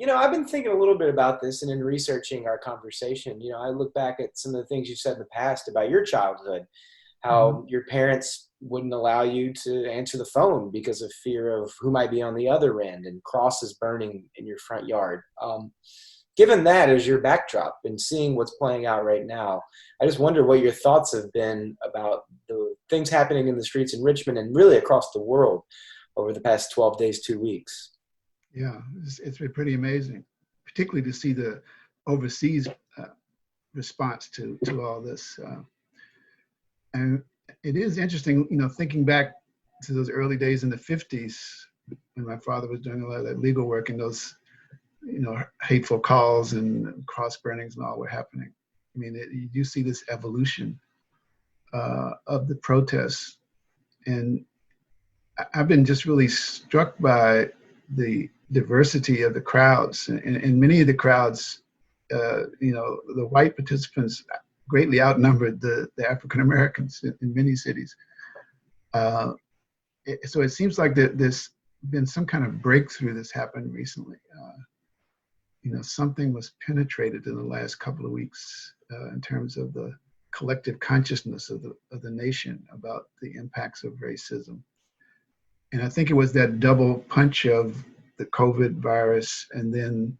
I've been thinking a little bit about this and in researching our conversation, I look back at some of the things you said in the past about your childhood, Hmm. how your parents wouldn't allow you to answer the phone because of fear of who might be on the other end and crosses burning in your front yard. Given that as your backdrop and seeing what's playing out right now, I just wonder what your thoughts have been about the things happening in the streets in Richmond and really across the world over the past 12 days, 2 weeks. Yeah, it's been pretty amazing, particularly to see the overseas uh, response to all this. And it is interesting, thinking back to those early days in the 50s when my father was doing a lot of that legal work and those, hateful calls and cross burnings and all were happening. I mean, you do see this evolution of the protests. And I've been just really struck by the diversity of the crowds. And many of the crowds, the white participants greatly outnumbered the African Americans in many cities. Uh, so it seems like there's been some kind of breakthrough that's happened recently. Something was penetrated in the last couple of weeks in terms of the collective consciousness of the nation about the impacts of racism. And I think it was that double punch of the COVID virus and then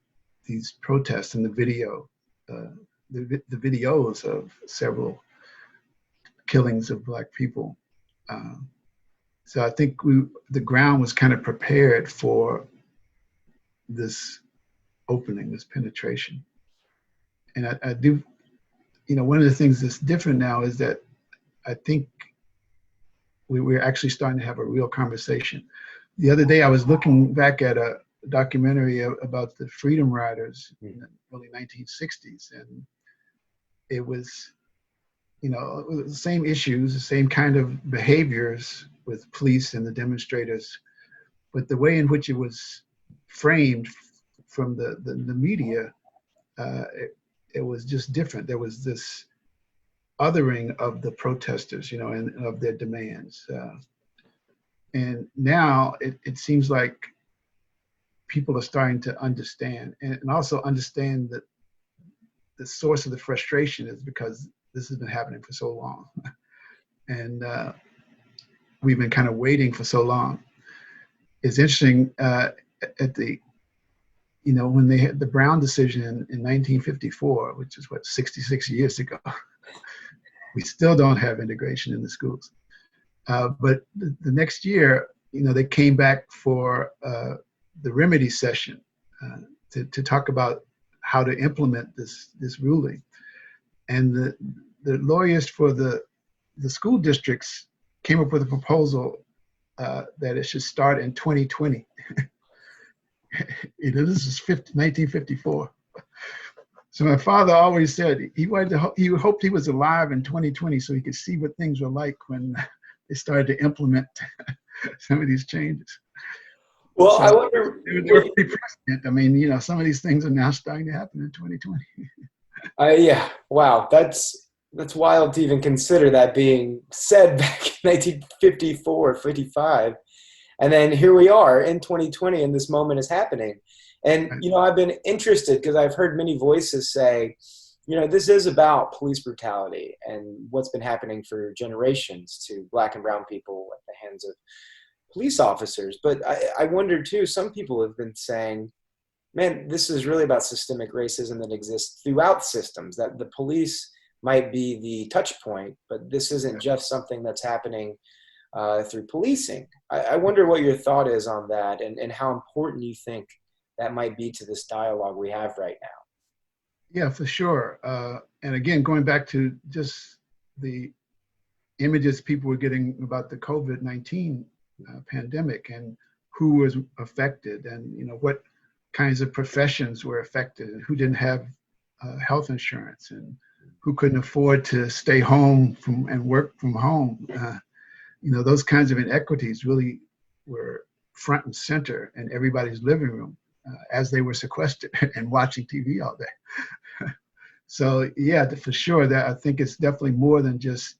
these protests and the video, the videos of several killings of Black people. Um, so I think the ground was kind of prepared for this opening, this penetration. And I do, one of the things that's different now is that I think we're actually starting to have a real conversation. The other day, I was looking back at a documentary about the Freedom Riders in the early 1960s, and it was, it was the same issues, the same kind of behaviors with police and the demonstrators, but the way in which it was framed from the media, it was just different. There was this othering of the protesters, and of their demands. And now it seems like people are starting to understand and also understand that the source of the frustration is because this has been happening for so long. And we've been kind of waiting for so long. It's interesting at the, when they had the Brown decision in 1954, which is what, 66 years ago, we still don't have integration in the schools. But the next year, they came back for the remedy session to talk about how to implement this ruling. And the lawyers for the school districts came up with a proposal that it should start in 2020. This is 1954. So my father always said he hoped he was alive in 2020 so he could see what things were like when they started to implement some of these changes. Well, I So wonder. they were pretty prescient. I mean, some of these things are now starting to happen in 2020. Yeah, wow, that's wild to even consider that being said back in 1954, 55. And then here we are in 2020 and this moment is happening. And, I've been interested because I've heard many voices say, this is about police brutality and what's been happening for generations to Black and brown people at the hands of police officers. But I wonder too, some people have been saying, man, this is really about systemic racism that exists throughout systems, that the police might be the touch point, but this isn't just something that's happening through policing. I wonder what your thought is on that and how important you think that might be to this dialogue we have right now. Yeah, for sure. And again, going back to just the images people were getting about the COVID-19 pandemic and who was affected and, what kinds of professions were affected and who didn't have health insurance and who couldn't afford to stay home and work from home. Those kinds of inequities really were front and center in everybody's living room as they were sequestered and watching TV all day. So yeah, for sure, that I think it's definitely more than just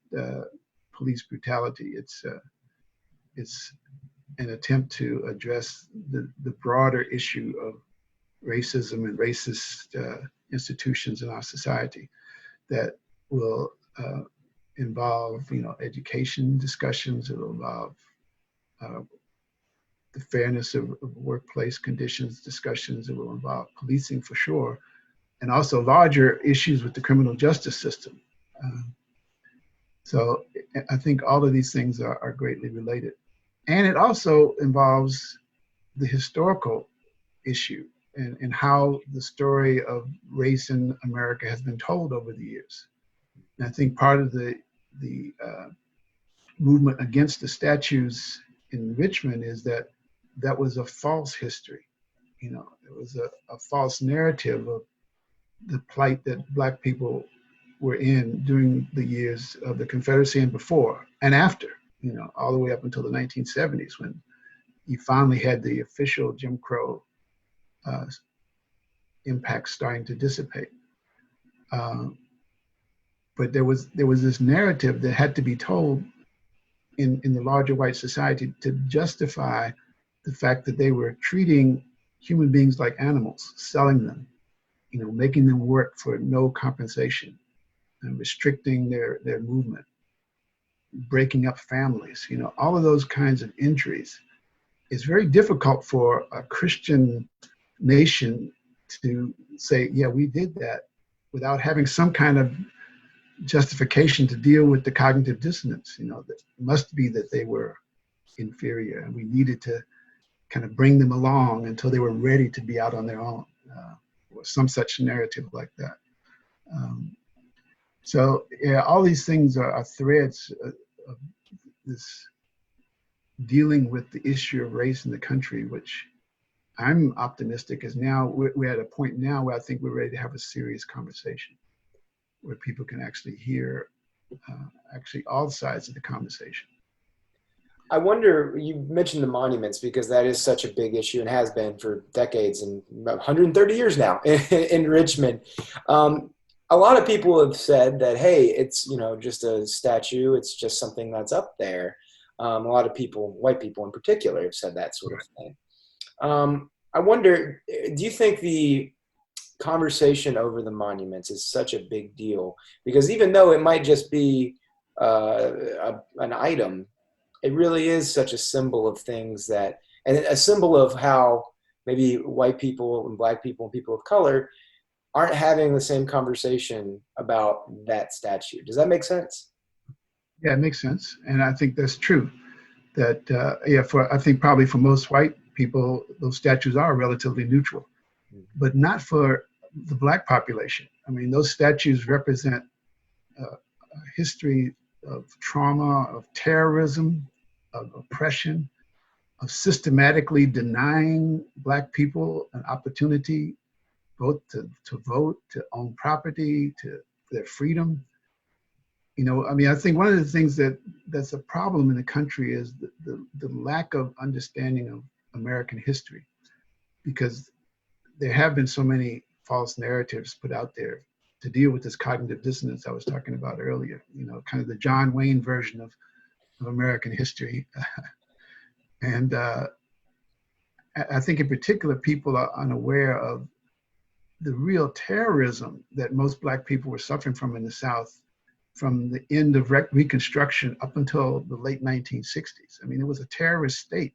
police brutality. It's an attempt to address the broader issue of racism and racist institutions in our society that will involve, education discussions. It will involve uh, the fairness of workplace conditions discussions. It will involve policing for sure, and also larger issues with the criminal justice system. Uh, so I think all of these things are greatly related. And it also involves the historical issue and how the story of race in America has been told over the years. And I think part of the movement against the statues in Richmond is that that was a false history. It was a false narrative of the plight that Black people were in during the years of the Confederacy and before and after, all the way up until the 1970s when you finally had the official Jim Crow uh, impact starting to dissipate. Um, but there was this narrative that had to be told in the larger white society to justify the fact that they were treating human beings like animals, selling them, making them work for no compensation, and restricting their movement, breaking up families, all of those kinds of injuries. It's very difficult for a Christian nation to say, yeah, we did that without having some kind of justification to deal with the cognitive dissonance. That must be that they were inferior and we needed to kind of bring them along until they were ready to be out on their own, or some such narrative like that. So yeah, all these things are threads of this dealing with the issue of race in the country, which I'm optimistic is now we're at a point now where I think we're ready to have a serious conversation where people can actually hear actually all sides of the conversation. I wonder, you mentioned the monuments because that is such a big issue and has been for decades and 130 years now in Richmond. A lot of people have said that, hey, it's, just a statue. It's just something that's up there. A lot of people, white people in particular, have said that sort of thing. I wonder, do you think the conversation over the monuments is such a big deal? Because even though it might just be an item, it really is such a symbol of things that, and a symbol of how maybe white people and Black people and people of color aren't having the same conversation about that statue. Does that make sense? Yeah, it makes sense. And I think that's true. That, I think probably for most white people, those statues are relatively neutral, but not for the Black population. I mean, those statues represent a history of trauma, of terrorism, of oppression, of systematically denying Black people an opportunity both to vote, to own property, to their freedom. I mean, I think one of the things that's a problem in the country is the lack of understanding of American history, because there have been so many false narratives put out there to deal with this cognitive dissonance I was talking about earlier, kind of the John Wayne version of American history. And I think in particular, people are unaware of the real terrorism that most Black people were suffering from in the South from the end of Reconstruction up until the late 1960s. I mean, it was a terrorist state.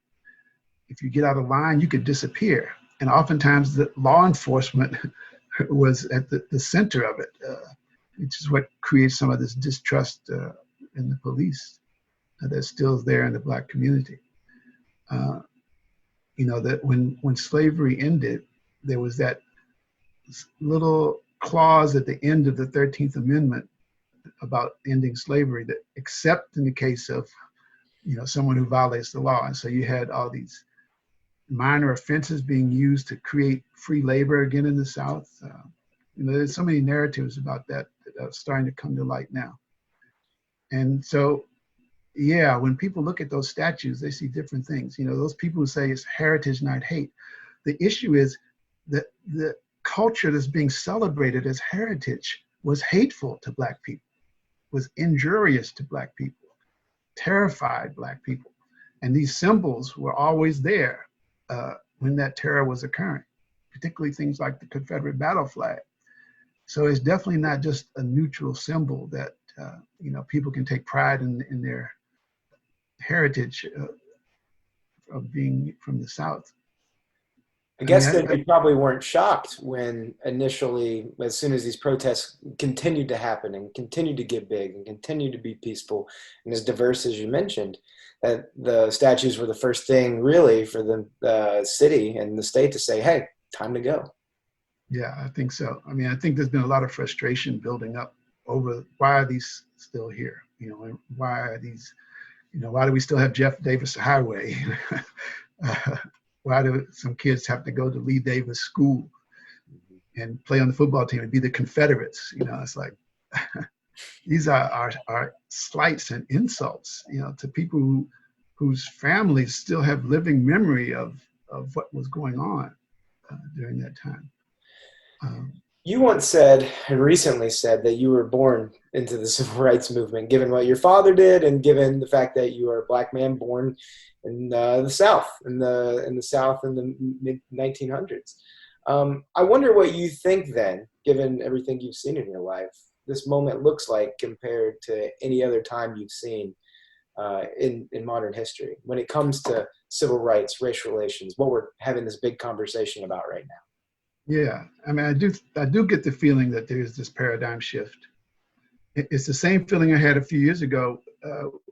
If you get out of line, you could disappear. And oftentimes the law enforcement was at the center of it, which is what creates some of this distrust in the police that still is there in the Black community. That when slavery ended, there was that little clause at the end of the 13th Amendment about ending slavery, that except in the case of someone who violates the law. And so you had all these minor offenses being used to create free labor again in the South. There's so many narratives about that are starting to come to light now. And so, yeah, when people look at those statues, they see different things. Those people who say it's heritage, not hate. The issue is that the culture that's being celebrated as heritage was hateful to Black people, was injurious to Black people, terrified Black people. And these symbols were always there when that terror was occurring. particularly things like the Confederate battle flag. So it's definitely not just a neutral symbol that people can take pride in their heritage of being from the South. I I mean, guess then you probably weren't shocked when initially, as soon as these protests continued to happen and continued to get big and continued to be peaceful and as diverse as you mentioned, that the statues were the first thing really for the city and the state to say, hey, time to go. yeah, I think so. I mean, I think there's been a lot of frustration building up over why are these still here? And why are these, why do we still have Jeff Davis Highway? uh, why do some kids have to go to Lee Davis School and play on the football team and be the Confederates? It's like these are slights and insults, to people whose families still have living memory of what was going on during that time. You once said, and recently said, that you were born into the civil rights movement, given what your father did, and given the fact that you are a black man born in the South, in the South in the mid 1900s. I wonder what you think then, given everything you've seen in your life, this moment looks like compared to any other time you've seen in modern history when it comes to civil rights, racial relations, what we're having this big conversation about right now. Yeah, I mean, I do get the feeling that there's this paradigm shift. It's the same feeling I had a few years ago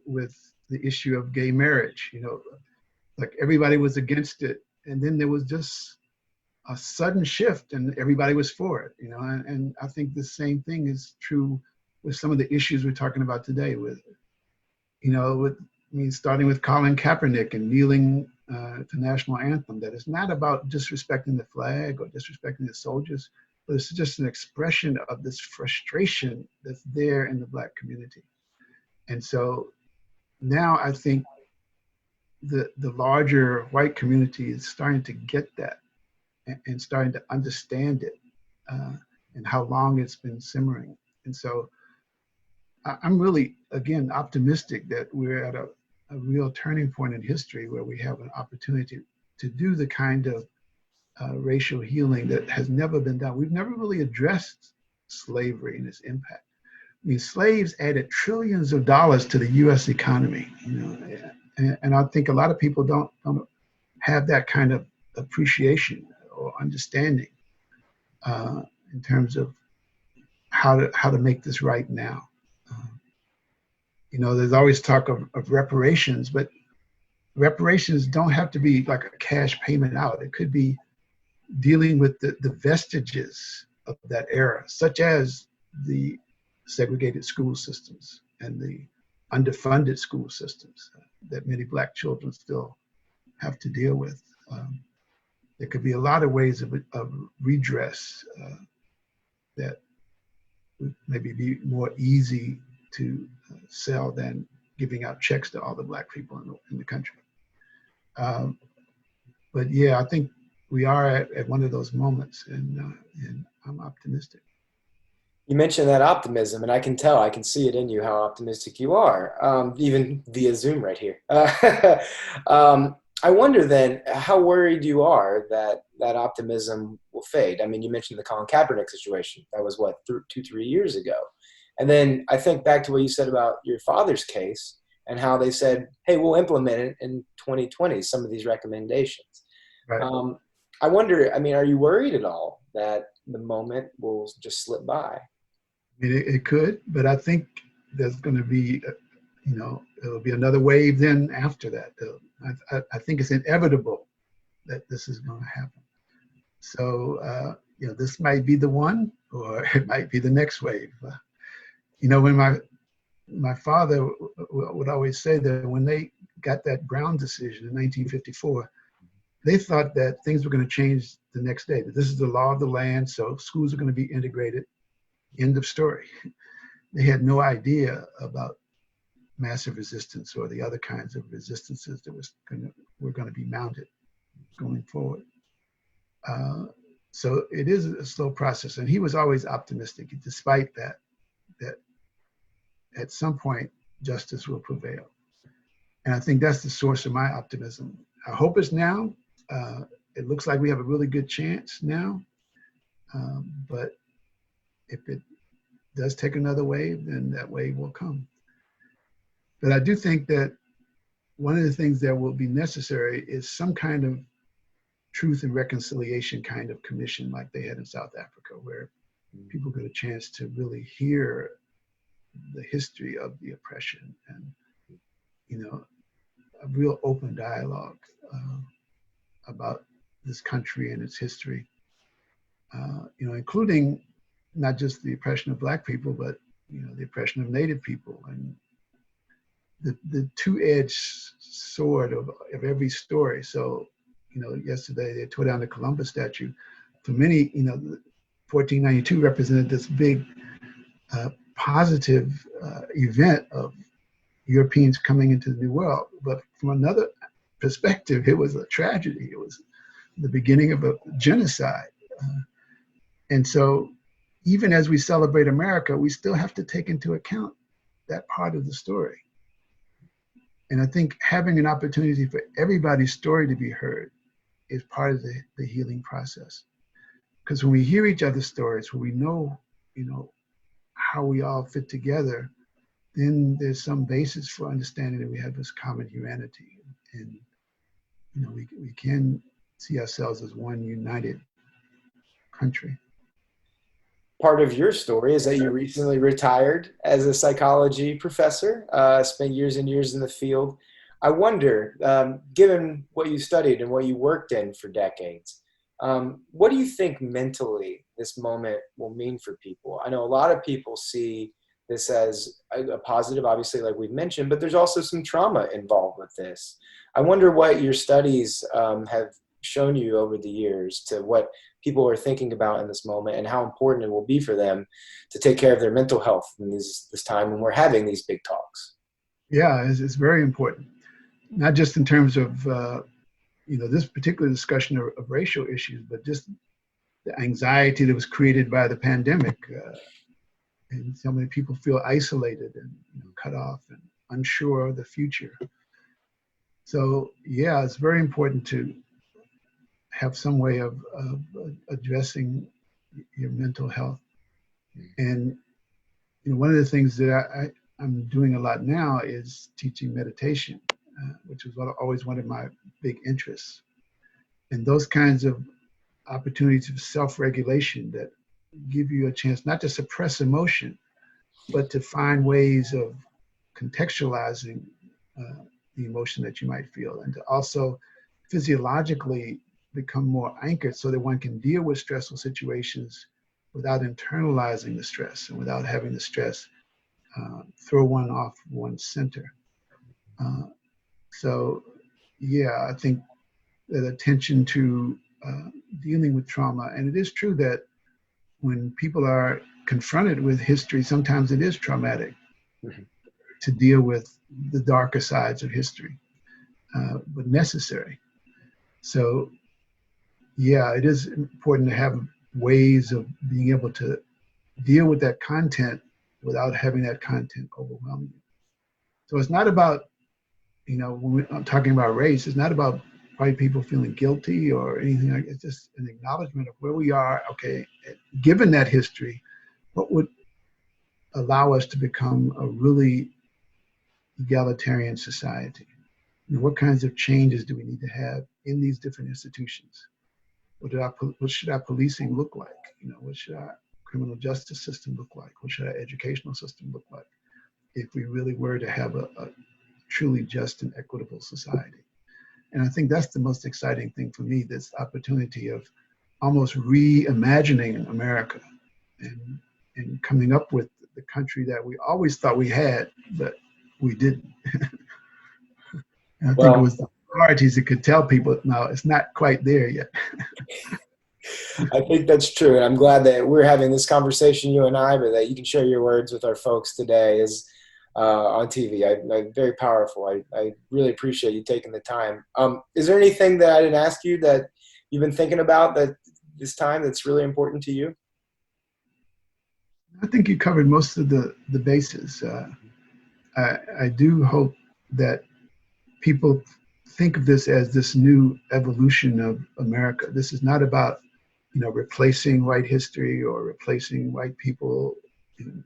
with the issue of gay marriage. Like everybody was against it, and then there was just a sudden shift, and everybody was for it. And I think the same thing is true with some of the issues we're talking about today. Starting with Colin Kaepernick and kneeling to national anthem, that it's not about disrespecting the flag or disrespecting the soldiers, but it's just an expression of this frustration that's there in the Black community. And so now I think the larger white community is starting to get that and starting to understand it and how long it's been simmering. And so I'm really, again, optimistic that we're at a real turning point in history where we have an opportunity to do the kind of racial healing that has never been done. We've never really addressed slavery and its impact. I mean, slaves added trillions of dollars to the U.S. economy, and I think a lot of people don't have that kind of appreciation or understanding in terms of how to make this right now. There's always talk of reparations, but reparations don't have to be like a cash payment out. It could be dealing with the vestiges of that era, such as the segregated school systems and the underfunded school systems that many Black children still have to deal with. There could be a lot of ways of redress that would maybe be more easy to sell than giving out checks to all the Black people in the country. But yeah, I think we are at one of those moments, and I'm optimistic. You mentioned that optimism, and I can tell, I can see it in you how optimistic you are, even via Zoom right here. I wonder then how worried you are that that optimism will fade. I mean, you mentioned the Colin Kaepernick situation. That was what, 2, 3 years ago. And then I think back to what you said about your father's case and how they said, hey, we'll implement it in 2020, some of these recommendations. Right. I wonder, I mean, are you worried at all that the moment will just slip by? I mean, it could, but I think there's going to be, it'll be another wave then after that. I think it's inevitable that this is going to happen. So, this might be the one, or it might be the next wave. When my father would always say that when they got that Brown decision in 1954, they thought that things were going to change the next day, that this is the law of the land, so schools are going to be integrated. End of story. They had no idea about massive resistance or the other kinds of resistances that were going to be mounted going forward. So it is a slow process, and he was always optimistic, despite that at some point justice will prevail. And I think that's the source of my optimism. I hope it's now. it looks like we have a really good chance now. But if it does take another wave, then that wave will come. But I do think that one of the things that will be necessary is some kind of truth and reconciliation kind of commission like they had in South Africa, where people get a chance to really hear the history of the oppression and, a real open dialogue about this country and its history, including not just the oppression of Black people, but, the oppression of Native people and the two-edged sword of every story. So, yesterday they tore down the Columbus statue. For many, 1492 represented this big positive event of Europeans coming into the New World. But from another perspective, it was a tragedy. It was the beginning of a genocide. And so even as we celebrate America, we still have to take into account that part of the story. And I think having an opportunity for everybody's story to be heard is part of the healing process. Because when we hear each other's stories, when we know, how we all fit together, then there's some basis for understanding that we have this common humanity. And, we can see ourselves as one united country. Part of your story is that you recently retired as a psychology professor, spent years and years in the field. I wonder, given what you studied and what you worked in for decades, what do you think mentally this moment will mean for people? I know a lot of people see this as a positive, obviously, like we've mentioned, but there's also some trauma involved with this. I wonder what your studies have shown you over the years to what people are thinking about in this moment and how important it will be for them to take care of their mental health in this time when we're having these big talks. Yeah, it's very important, not just in terms of, this particular discussion of racial issues, but just the anxiety that was created by the pandemic. And so many people feel isolated and cut off and unsure of the future. So yeah, it's very important to have some way of addressing your mental health. And one of the things that I'm doing a lot now is teaching meditation, which was always one of my big interests. And those kinds of opportunities of self-regulation that give you a chance not to suppress emotion, but to find ways of contextualizing the emotion that you might feel, and to also physiologically become more anchored so that one can deal with stressful situations without internalizing the stress and without having the stress throw one off one's center. So yeah, I think that attention to dealing with trauma, and it is true that when people are confronted with history, sometimes it is traumatic to deal with the darker sides of history, but necessary. So yeah, it is important to have ways of being able to deal with that content without having that content overwhelm you. So it's not about, when I'm talking about race, it's not about white people feeling guilty or anything like that. It's just an acknowledgement of where we are. Okay, given that history, what would allow us to become a really egalitarian society? What kinds of changes do we need to have in these different institutions? What should our policing look like? What should our criminal justice system look like? What should our educational system look like if we really were to have a truly just and equitable society? And I think that's the most exciting thing for me, this opportunity of almost reimagining America and coming up with the country that we always thought we had, but we didn't. And I think it was the authorities that could tell people, no, it's not quite there yet. I think that's true. And I'm glad that we're having this conversation, you and I, but that you can share your words with our folks today on TV. Very powerful. I really appreciate you taking the time. Is there anything that I didn't ask you that you've been thinking about that this time that's really important to you? I think you covered most of the bases. I do hope that people think of this as this new evolution of America. This is not about, replacing white history or replacing white people in